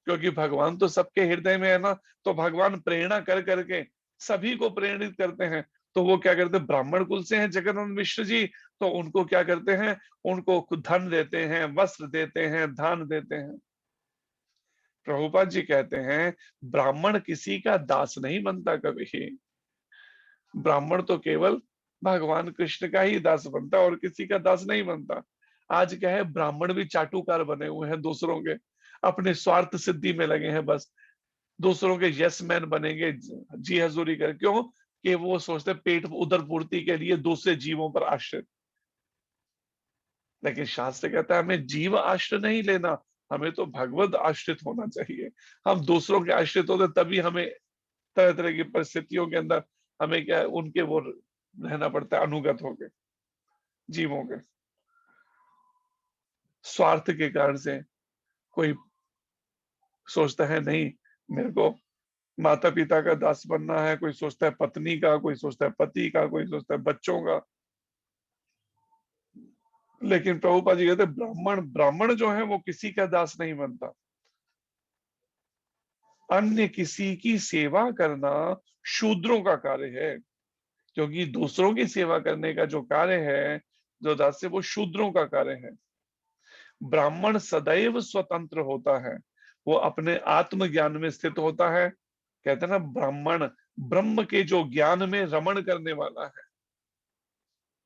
क्योंकि भगवान तो सबके हृदय में है ना। तो भगवान प्रेरणा कर करके सभी को प्रेरित करते हैं। तो वो क्या करते हैं, ब्राह्मण कुल से हैं जगन्नाथ मिश्र जी, तो उनको क्या करते हैं, उनको धन देते हैं, वस्त्र देते हैं, दान देते हैं। प्रभुपाद जी कहते हैं, ब्राह्मण किसी का दास नहीं बनता कभी। ब्राह्मण तो केवल भगवान कृष्ण का ही दास बनता और किसी का दास नहीं बनता। आज क्या है, ब्राह्मण भी चाटुकार बने हुए हैं, दूसरों के अपने स्वार्थ सिद्धि में लगे हैं, बस दूसरों के यस मैन बनेंगे, जी हजूरी कर। क्यों? कि वो सोचते पेट उदर पूर्ति के लिए दूसरे जीवों पर आश्रित। लेकिन शास्त्र कहता है हमें जीव आश्रय नहीं लेना, हमें तो भगवत आश्रित होना चाहिए। हम दूसरों के आश्रित होते तभी हमें तरह तरह की परिस्थितियों के अंदर हमें क्या उनके वो रहना पड़ता है, अनुगत होके जीवों के। स्वार्थ के कारण से कोई सोचता है नहीं मेरे को माता पिता का दास बनना है, कोई सोचता है पत्नी का, कोई सोचता है पति का, कोई सोचता है बच्चों का। लेकिन प्रभुपाद जी कहते हैं ब्राह्मण ब्राह्मण जो है वो किसी का दास नहीं बनता। अन्य किसी की सेवा करना शूद्रों का कार्य है, क्योंकि दूसरों की सेवा करने का जो कार्य है, जो दास है, वो शूद्रों का कार्य है। ब्राह्मण सदैव स्वतंत्र होता है, वो अपने आत्मज्ञान में स्थित होता है। कहते हैं ना, ब्राह्मण ब्रह्म के जो ज्ञान में रमण करने वाला है,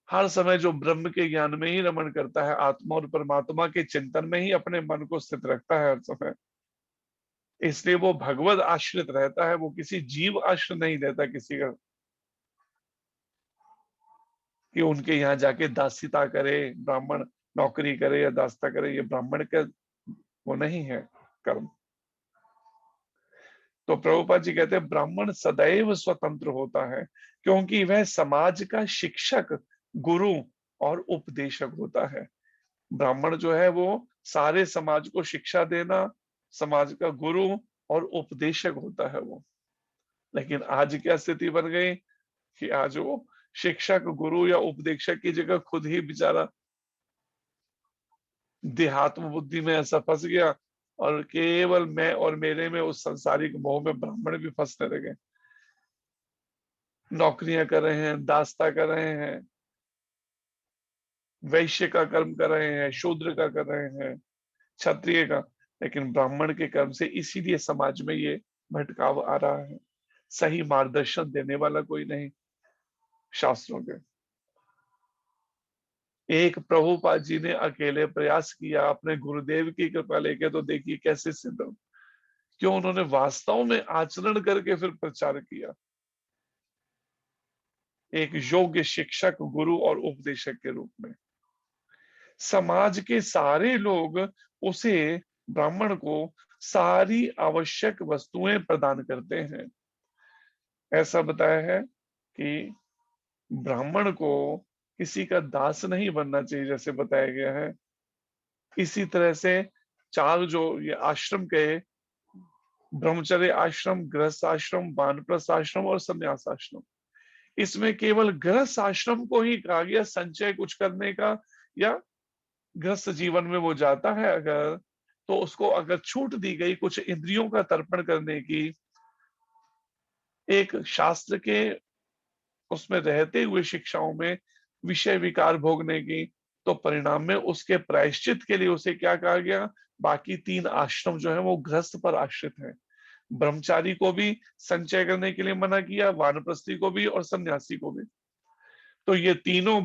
हर समय जो ब्रह्म के ज्ञान में ही रमण करता है, आत्मा और परमात्मा के चिंतन में ही अपने मन को स्थित रखता है हर समय, इसलिए वो भगवत आश्रित रहता है, वो किसी जीव आश्रित नहीं रहता किसी का, कि उनके यहाँ जाके दास्यता करे, ब्राह्मण नौकरी करे या दास्ता करे, ये ब्राह्मण का वो नहीं है कर्म। तो प्रभुपाद जी कहते हैं ब्राह्मण सदैव स्वतंत्र होता है, क्योंकि वह समाज का शिक्षक, गुरु और उपदेशक होता है। ब्राह्मण जो है वो सारे समाज को शिक्षा देना, समाज का गुरु और उपदेशक होता है वो। लेकिन आज क्या स्थिति बन गई कि आज वो शिक्षक, गुरु या उपदेशक की जगह खुद ही बेचारा देहात्म बुद्धि में ऐसा फंस गया, और केवल मैं और मेरे में उस संसारिक मोह में ब्राह्मण भी फंसने लगे। नौकरियां कर रहे हैं, दास्ता कर रहे हैं, वैश्य का कर्म कर रहे हैं, शूद्र का कर रहे हैं, क्षत्रिय का, लेकिन ब्राह्मण के कर्म से इसीलिए समाज में ये भटकाव आ रहा है। सही मार्गदर्शन देने वाला कोई नहीं शास्त्रों के। एक प्रभुपाद जी ने अकेले प्रयास किया अपने गुरुदेव की कृपा लेके, तो देखिए कैसे सिद्ध, क्यों उन्होंने वास्तव में आचरण करके फिर प्रचार किया, एक योग्य शिक्षक, गुरु और उपदेशक के रूप में। समाज के सारे लोग उसे, ब्राह्मण को, सारी आवश्यक वस्तुएं प्रदान करते हैं। ऐसा बताया है कि ब्राह्मण को किसी का दास नहीं बनना चाहिए, जैसे बताया गया है। इसी तरह से चार जो ये आश्रम के, ब्रह्मचर्य आश्रम, गृहस्थ आश्रम, वानप्रस्थ आश्रम और संन्यास आश्रम, इसमें केवल गृहस्थ आश्रम को ही कहा गया संचय कुछ करने का, या गृहस्थ जीवन में वो जाता है अगर, तो उसको अगर छूट दी गई कुछ इंद्रियों का तर्पण करने की, एक शास्त्र के उसमें रहते हुए शिक्षाओं में विषय विकार भोगने की, तो परिणाम में उसके प्रायश्चित के लिए उसे क्या कहा गया, बाकी तीन आश्रम जो है वो गृहस्थ पर आश्रित है। ब्रह्मचारी को भी संचय करने के लिए मना किया, वानप्रस्थी को भी और सन्यासी को भी। तो ये तीनों,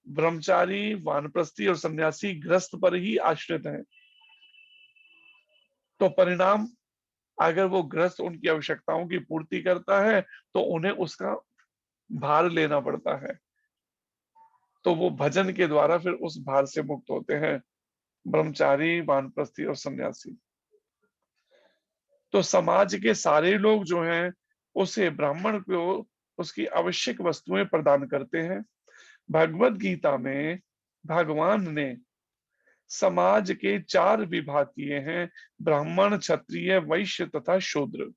ब्रह्मचारी, वानप्रस्थी और सन्यासी, गृहस्थ पर ही आश्रित हैं। तो परिणाम, अगर वो गृहस्थ उनकी आवश्यकताओं की पूर्ति करता है तो उन्हें उसका भार लेना पड़ता है, तो वो भजन के द्वारा फिर उस भार से मुक्त होते हैं, ब्रह्मचारी, वानप्रस्थी और सन्यासी। तो समाज के सारे लोग जो हैं उसे, ब्राह्मण को उसकी आवश्यक वस्तुएं प्रदान करते हैं। भगवत गीता में भगवान ने समाज के चार विभाग किए हैं, ब्राह्मण, क्षत्रिय, वैश्य तथा शूद्र।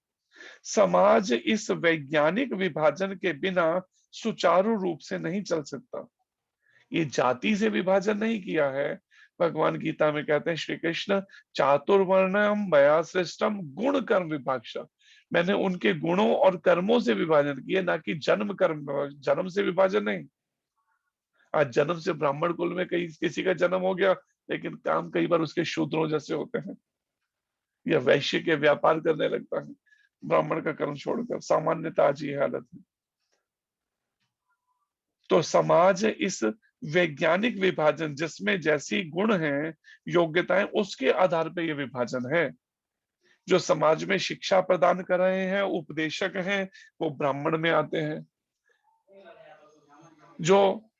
समाज इस वैज्ञानिक विभाजन के बिना सुचारू रूप से नहीं चल सकता। ये जाति से विभाजन नहीं किया है। भगवान गीता में कहते हैं श्री कृष्ण, चातुर्वर्णम मया सृष्टम गुण कर्म विभागशः, मैंने उनके गुणों और कर्मों से विभाजन किए, ना कि जन्म कर्म, जन्म से विभाजन नहीं। आज जन्म से ब्राह्मण कुल में कहीं किसी का जन्म हो गया, लेकिन काम कई बार उसके शूद्रों जैसे होते हैं, या वैश्य के व्यापार करने लगता है ब्राह्मण का कर्म छोड़कर। सामान्यतः आज ये हालत है। तो समाज इस वैज्ञानिक विभाजन, जिसमें जैसी गुण है, योग्यताएं, उसके आधार पर यह विभाजन है। जो समाज में शिक्षा प्रदान कर रहे हैं, उपदेशक हैं, वो ब्राह्मण में आते हैं। जो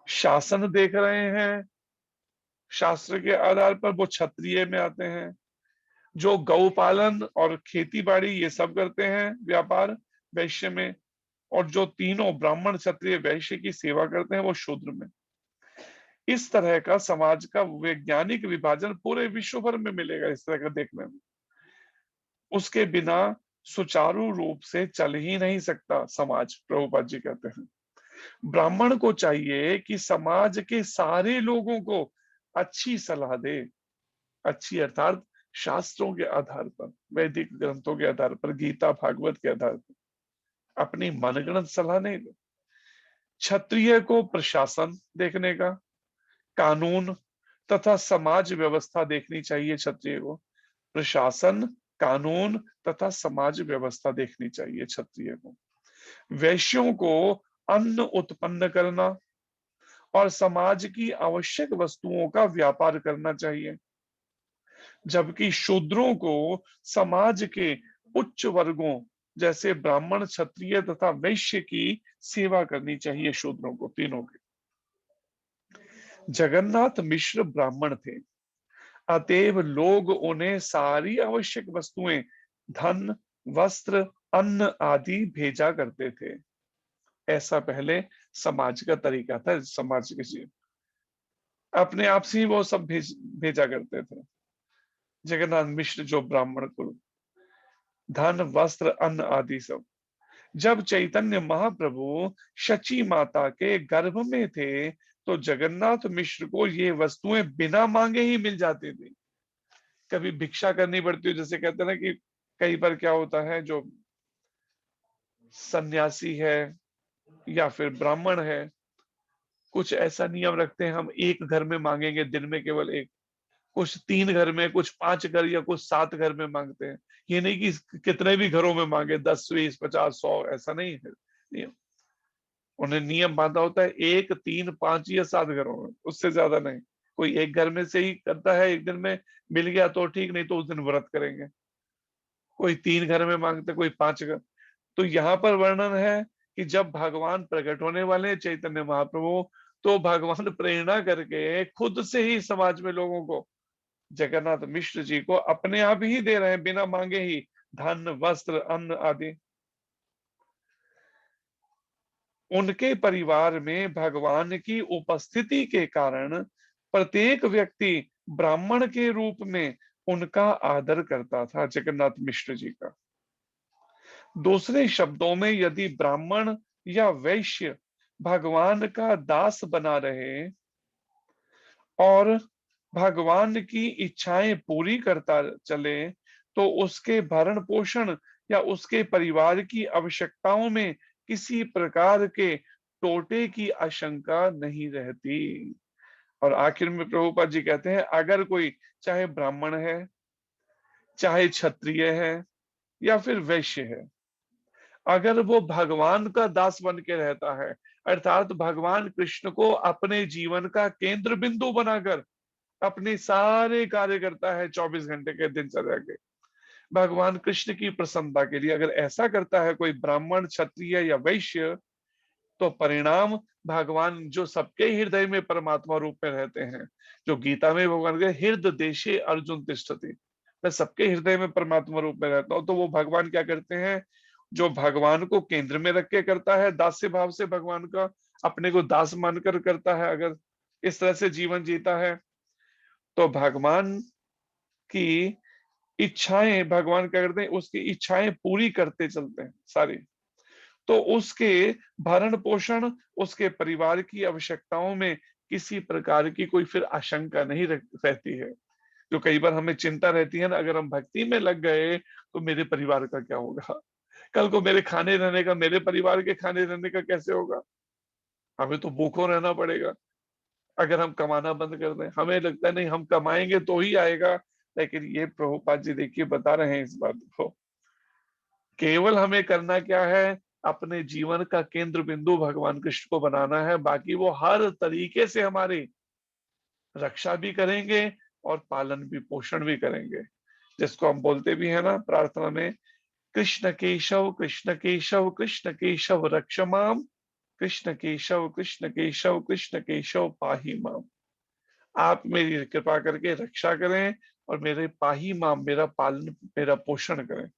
शासन देख रहे हैं शास्त्र के आधार पर, वो क्षत्रिय में आते हैं। जो गौपालन और खेती बाड़ी ये सब करते हैं व्यापार, वैश्य में। और जो तीनों ब्राह्मण, क्षत्रिय, वैश्य की सेवा करते हैं, वो शूद्र में। इस तरह का समाज का वैज्ञानिक विभाजन पूरे विश्व भर में मिलेगा इस तरह का देखने में। उसके बिना सुचारू रूप से चल ही नहीं सकता समाज, प्रभुपाद जी कहते हैं। ब्राह्मण को चाहिए कि समाज के सारे लोगों को अच्छी सलाह दे, अच्छी अर्थात शास्त्रों के आधार पर, वैदिक ग्रंथों के आधार पर, गीता भागवत के आधार पर, अपनी मनगढ़ंत सलाह नहीं दे। क्षत्रिय को प्रशासन देखने का, कानून तथा समाज व्यवस्था देखनी चाहिए क्षत्रिय को। प्रशासन, कानून तथा समाज व्यवस्था देखनी चाहिए क्षत्रिय को। वैश्यों को अन्न उत्पन्न करना और समाज की आवश्यक वस्तुओं का व्यापार करना चाहिए, जबकि शूद्रों को समाज के उच्च वर्गों जैसे ब्राह्मण, क्षत्रिय तथा वैश्य की सेवा करनी चाहिए। शूद्रों को, तीनों की। जगन्नाथ मिश्र ब्राह्मण थे, अतएव लोग उन्हें सारी आवश्यक वस्तुएं, धन, वस्त्र, अन्न आदि भेजा करते थे। ऐसा पहले समाज का तरीका था। समाज किसी अपने आप से ही वो सब भेजा करते थे। जगन्नाथ मिश्र जो ब्राह्मण कुल, धन, वस्त्र, अन्न आदि सब। जब चैतन्य महाप्रभु शची माता के गर्भ में थे, तो जगन्नाथ मिश्र को ये वस्तुएं बिना मांगे ही मिल जाती थी। कभी भिक्षा करनी पड़ती है, जैसे कहते हैं ना कि कई बार क्या होता है, जो सन्यासी है या फिर ब्राह्मण है, कुछ ऐसा नियम रखते हैं, हम एक घर में मांगेंगे दिन में केवल एक, कुछ 3 घर में, कुछ 5 घर या कुछ 7 घर में मांगते हैं। ये नहीं कि कितने भी घरों में मांगे, 10, 20, 50, 100, ऐसा नहीं है नियम। उन्हें नियम बांधा होता है 1, 3, 5 या 7 घरों में, उससे ज्यादा नहीं। कोई एक घर में से ही करता है, एक दिन में मिल गया तो ठीक, नहीं तो उस दिन व्रत करेंगे। कोई 3 घर में मांगते, कोई 5 घर। तो यहाँ पर वर्णन है कि जब भगवान प्रकट होने वाले हैं चैतन्य महाप्रभु, तो भगवान प्रेरणा करके खुद से ही समाज में लोगों को, जगन्नाथ मिश्र जी को अपने आप ही दे रहे हैं, बिना मांगे ही, धन, वस्त्र, अन्न आदि। उनके परिवार में भगवान की उपस्थिति के कारण प्रत्येक व्यक्ति ब्राह्मण के रूप में उनका आदर करता था, जगन्नाथ मिश्र जी का। दूसरे शब्दों में, यदि ब्राह्मण या वैश्य भगवान का दास बना रहे और भगवान की इच्छाएं पूरी करता चले, तो उसके भरण पोषण या उसके परिवार की आवश्यकताओं में किसी प्रकार के टोटे की आशंका नहीं रहती। और आखिर में प्रभुपाद जी कहते हैं, अगर कोई चाहे ब्राह्मण है, चाहे क्षत्रिय है या फिर वैश्य है, अगर वो भगवान का दास बन के रहता है, अर्थात भगवान कृष्ण को अपने जीवन का केंद्र बिंदु बनाकर अपने सारे कार्य करता है 24 घंटे के दिनचर्या के, भगवान कृष्ण की प्रसन्नता के लिए अगर ऐसा करता है कोई ब्राह्मण, क्षत्रिय या वैश्य, तो परिणाम भगवान जो सबके हृदय में परमात्मा रूप में रहते हैं, जो गीता में भगवान के हृदय देशे अर्जुन तिष्ठति, मैं सबके हृदय में परमात्मा रूप में रहता हूं, तो वो भगवान क्या करते हैं, जो भगवान को केंद्र में रख के करता है, दास्य भाव से भगवान का अपने को दास मानकर करता है, अगर इस तरह से जीवन जीता है, तो भगवान की इच्छाएं, भगवान क्या करते हैं, उसकी इच्छाएं पूरी करते चलते हैं सारी। तो उसके भरण पोषण, उसके परिवार की आवश्यकताओं में किसी प्रकार की कोई फिर आशंका नहीं रहती है। जो कई बार हमें चिंता रहती है ना, अगर हम भक्ति में लग गए तो मेरे परिवार का क्या होगा, कल को मेरे खाने रहने का, मेरे परिवार के खाने रहने का कैसे होगा, हमें तो भूखों रहना पड़ेगा अगर हम कमाना बंद कर दें। हमें लगता है नहीं, हम कमाएंगे तो ही आएगा, लेकिन ये प्रभुपाद जी देखिए बता रहे हैं इस बात को, केवल हमें करना क्या है, अपने जीवन का केंद्र बिंदु भगवान कृष्ण को बनाना है, बाकी वो हर तरीके से हमारी रक्षा भी करेंगे और पालन भी, पोषण भी करेंगे। जिसको हम बोलते भी है ना प्रार्थना में, कृष्ण केशव कृष्ण केशव कृष्ण केशव रक्ष माम, कृष्ण केशव कृष्ण केशव कृष्ण केशव पाहि माम। आप मेरी कृपा करके रक्षा करें और मेरे पाही माम, मेरा पालन, मेरा पोषण करें।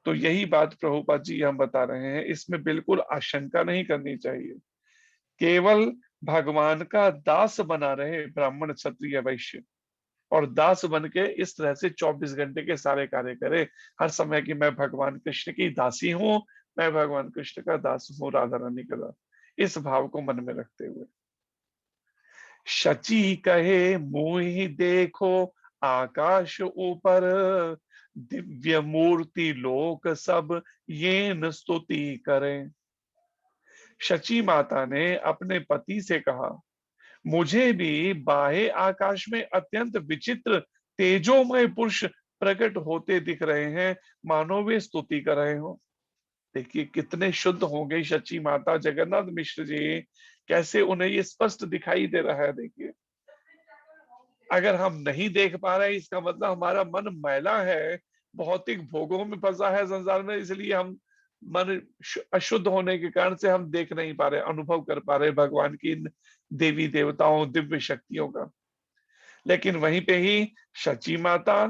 तो यही बात प्रभुपाद जी हम बता रहे हैं, इसमें बिल्कुल आशंका नहीं करनी चाहिए। केवल भगवान का दास बना रहे ब्राह्मण, क्षत्रिय, वैश्य, और दास बन के इस तरह से 24 घंटे के सारे कार्य करे, हर समय की मैं भगवान कृष्ण की दासी हूं, मैं भगवान कृष्ण का दास हूं, राधा रानी का दास, इस भाव को मन में रखते हुए। शची कहे मोहि देखो आकाश ऊपर, दिव्य मूर्ति लोक सब ये न स्तुति करें। शची माता ने अपने पति से कहा, मुझे भी बाहे आकाश में अत्यंत विचित्र तेजोमय पुरुष प्रकट होते दिख रहे हैं, मानो वे स्तुति कर रहे हो। देखिए कितने शुद्ध होंगे शची माता जगन्नाथ मिश्र जी, कैसे उन्हें ये स्पष्ट दिखाई दे रहा है। देखिए अगर हम नहीं देख पा रहे हैं, इसका मतलब हमारा मन मैला है, भौतिक भोगों में फंसा है संसार में, इसलिए हम मन अशुद्ध होने के कारण से हम देख नहीं पा रहे, अनुभव कर पा रहे भगवान की इन देवी देवताओं दिव्य शक्तियों का। लेकिन वहीं पे ही शची माता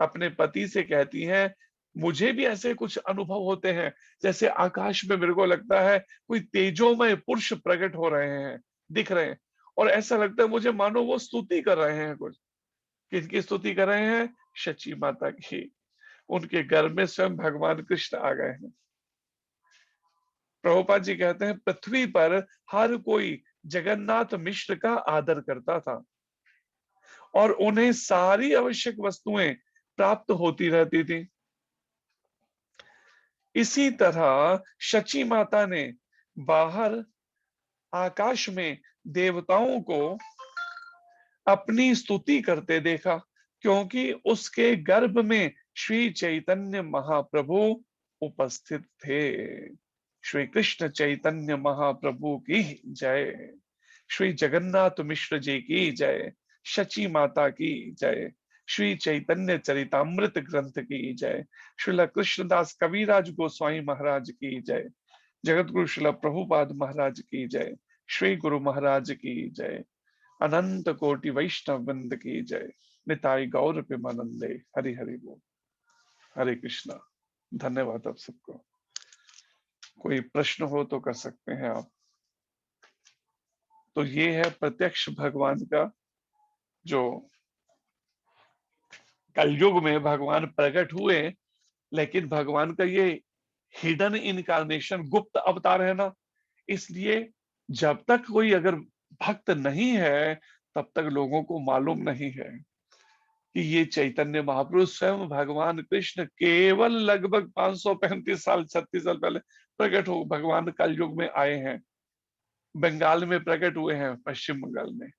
अपने पति से कहती हैं, मुझे भी ऐसे कुछ अनुभव होते हैं, जैसे आकाश में मेरे को लगता है कोई तेजोमय पुरुष प्रकट हो रहे हैं, दिख रहे हैं, और ऐसा लगता है मुझे मानो वो स्तुति कर रहे हैं कुछ। किसकी स्तुति कर रहे हैं? शची माता की। उनके घर में स्वयं भगवान कृष्ण आ गए हैं। प्रभुपाद जी कहते हैं, पृथ्वी पर हर कोई जगन्नाथ मिश्र का आदर करता था और उन्हें सारी आवश्यक वस्तुएं प्राप्त होती रहती थी। इसी तरह शची माता ने बाहर आकाश में देवताओं को अपनी स्तुति करते देखा, क्योंकि उसके गर्भ में श्री चैतन्य महाप्रभु उपस्थित थे। श्री कृष्ण चैतन्य महाप्रभु की जय। श्री जगन्नाथ मिश्र जी की जय। शची माता की जय। श्री चैतन्य चरितामृत ग्रंथ की जय। श्रील कृष्णदास कविराज गोस्वामी महाराज की जय। जगत गुरु श्रील प्रभुपाद महाराज की जय। श्री गुरु महाराज की जय। अनंत कोटि वैष्णव वृंद की जय। निताई गौर प्रेमानंदे। हरि हरि बोल। हरे कृष्णा। धन्यवाद आप सबको। कोई प्रश्न हो तो कर सकते हैं आप। तो ये है प्रत्यक्ष भगवान का, जो कलयुग में भगवान प्रकट हुए, लेकिन भगवान का ये हिडन इनकारनेशन, गुप्त अवतार है ना, इसलिए जब तक कोई अगर भक्त नहीं है, तब तक लोगों को मालूम नहीं है कि ये चैतन्य महाप्रभु स्वयं भगवान कृष्ण केवल लगभग 535 साल 36 साल पहले प्रकट हो, भगवान कलयुग में आए हैं। बंगाल में प्रकट हुए हैं, पश्चिम बंगाल में।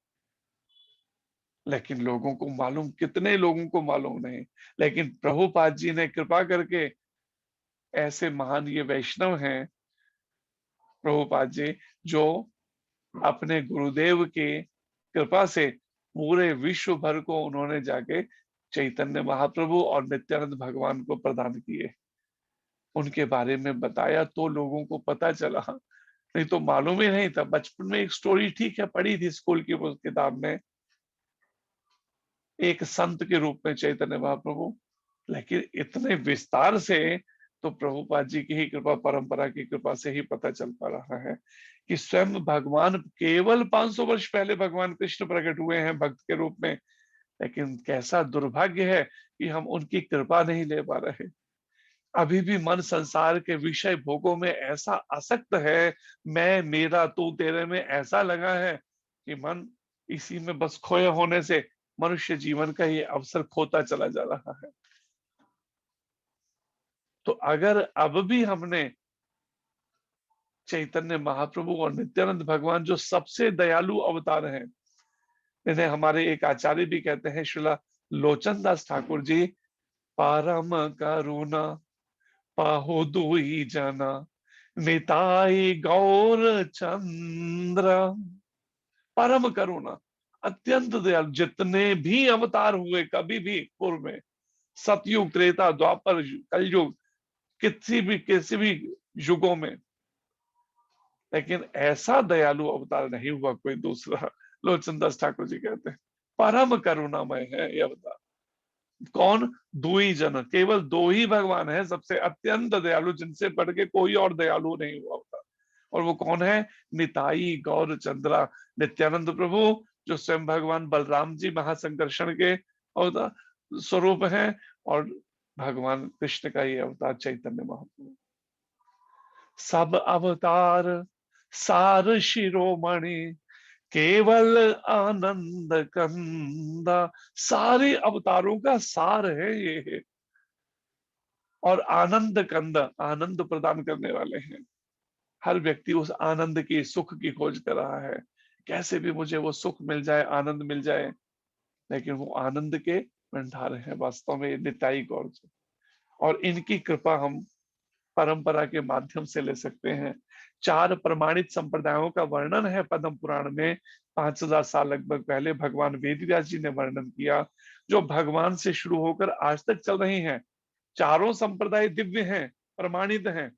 लेकिन लोगों को मालूम, कितने लोगों को मालूम नहीं। लेकिन प्रभुपाद जी ने कृपा करके, ऐसे महान ये वैष्णव हैं प्रभुपाद जी, जो अपने गुरुदेव की कृपा से पूरे विश्व भर को उन्होंने जाके चैतन्य महाप्रभु और नित्यानंद भगवान को प्रदान किए। उनके बारे में बताया तो लोगों को पता चला, नहीं तो मालूम ही नहीं था। बचपन में एक स्टोरी ठीक है पढ़ी थी स्कूल की किताब में, एक संत के रूप में चैतन्य महाप्रभु, लेकिन इतने विस्तार से तो प्रभुपाद जी की ही कृपा, परंपरा की कृपा से ही पता चल पा रहा है कि स्वयं भगवान केवल 500 वर्ष पहले भगवान कृष्ण प्रकट हुए हैं भक्त के रूप में। लेकिन कैसा दुर्भाग्य है कि हम उनकी कृपा नहीं ले पा रहे। अभी भी मन संसार के विषय भोगों में ऐसा आसक्त है, मैं मेरा तू तेरे में ऐसा लगा है कि मन इसी में बस खोए होने से मनुष्य जीवन का ये अवसर खोता चला जा रहा है। तो अगर अब भी हमने चैतन्य महाप्रभु और नित्यानंद भगवान, जो सबसे दयालु अवतार हैं, इन्हें हमारे एक आचार्य भी कहते हैं, श्रीला लोचन दास ठाकुर जी, परम करुणा पाहो दुई जना निताई गौर चंद्र। परम करुणा, अत्यंत दयालु। जितने भी अवतार हुए कभी भी पूर्व में, सतयुग, त्रेता, द्वापर, कलयुग, किसी भी युगों में, लेकिन ऐसा दयालु अवतार नहीं हुआ कोई दूसरा। लोचन दास ठाकुर जी कहते हैं परम करुणामय है ये अवतार। कौन? दुई जन, केवल दो ही भगवान है सबसे अत्यंत दयालु, जिनसे बढ़ के कोई और दयालु नहीं हुआ होता। और वो कौन है? निताई गौर चंद्रा, नित्यानंद प्रभु, जो स्वयं भगवान बलराम जी महासंकर्षण के अवतार स्वरूप है, और भगवान कृष्ण का ये अवतार चैतन्य महाप्रभु। सब अवतार सार शिरोमणि केवल आनंद कंदा। सारे अवतारों का सार है ये, और आनंद कंद, आनंद प्रदान करने वाले हैं। हर व्यक्ति उस आनंद की, सुख की खोज कर रहा है, कैसे भी मुझे वो सुख मिल जाए, आनंद मिल जाए। लेकिन वो आनंद के भंडार है वास्तव में, निताई गौर जी। और इनकी कृपा हम परंपरा के माध्यम से ले सकते हैं। 4 प्रमाणित संप्रदायों का वर्णन है पद्म पुराण में। 5000 साल लगभग पहले भगवान वेदव्यास जी ने वर्णन किया, जो भगवान से शुरू होकर आज तक चल रही हैं। चारों संप्रदाय दिव्य हैं, प्रमाणित हैं।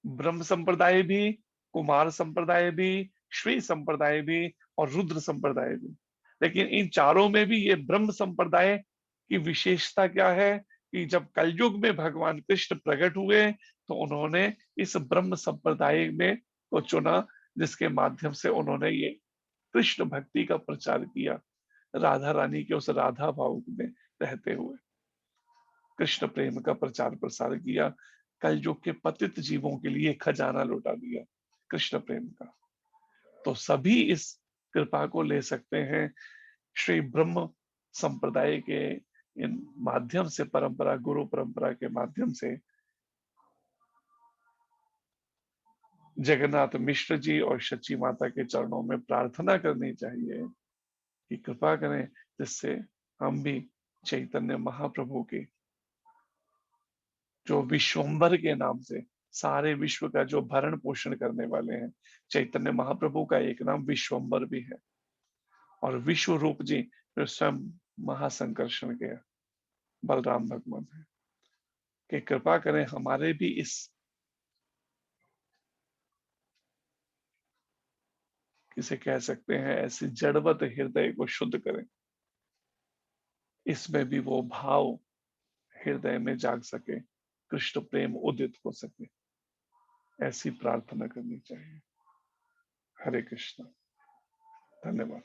ब्रह्म संप्रदाय भी, कुमार संप्रदाय भी, श्री संप्रदाय भी और रुद्र संप्रदाय भी। लेकिन इन चारों में भी ये ब्रह्म संप्रदाय की विशेषता क्या है कि जब कलयुग में भगवान कृष्ण प्रकट हुए तो उन्होंने इस ब्रह्म संप्रदाय में को चुना, जिसके माध्यम से उन्होंने ये कृष्ण भक्ति का प्रचार किया, राधा रानी के उस राधा भाव में रहते हुए कृष्ण प्रेम का प्रचार प्रसार किया, कलयुग के पतित जीवों के लिए खजाना लौटा दिया कृष्ण प्रेम का। तो सभी इस कृपा को ले सकते हैं। श्री ब्रह्म संप्रदाय के इन माध्यम से, परंपरा, गुरु परंपरा के माध्यम से जगन्नाथ मिश्र जी और सच्ची माता के चरणों में प्रार्थना करनी चाहिए कि कृपा करें, जिससे हम भी चैतन्य महाप्रभु के, जो विश्वम्भर के नाम से सारे विश्व का जो भरण पोषण करने वाले हैं, चैतन्य महाप्रभु का एक नाम विश्वम्भर भी है। और विश्व रूप जी जो स्वयं महासंकर्षण के बलराम भगवान है, कि कृपा करें हमारे भी इस, किसे कह सकते हैं, ऐसी जड़वत हृदय को शुद्ध करें, इसमें भी वो भाव हृदय में जाग सके, कृष्ण प्रेम उदित हो सके, ऐसी प्रार्थना करनी चाहिए। हरे कृष्ण। धन्यवाद।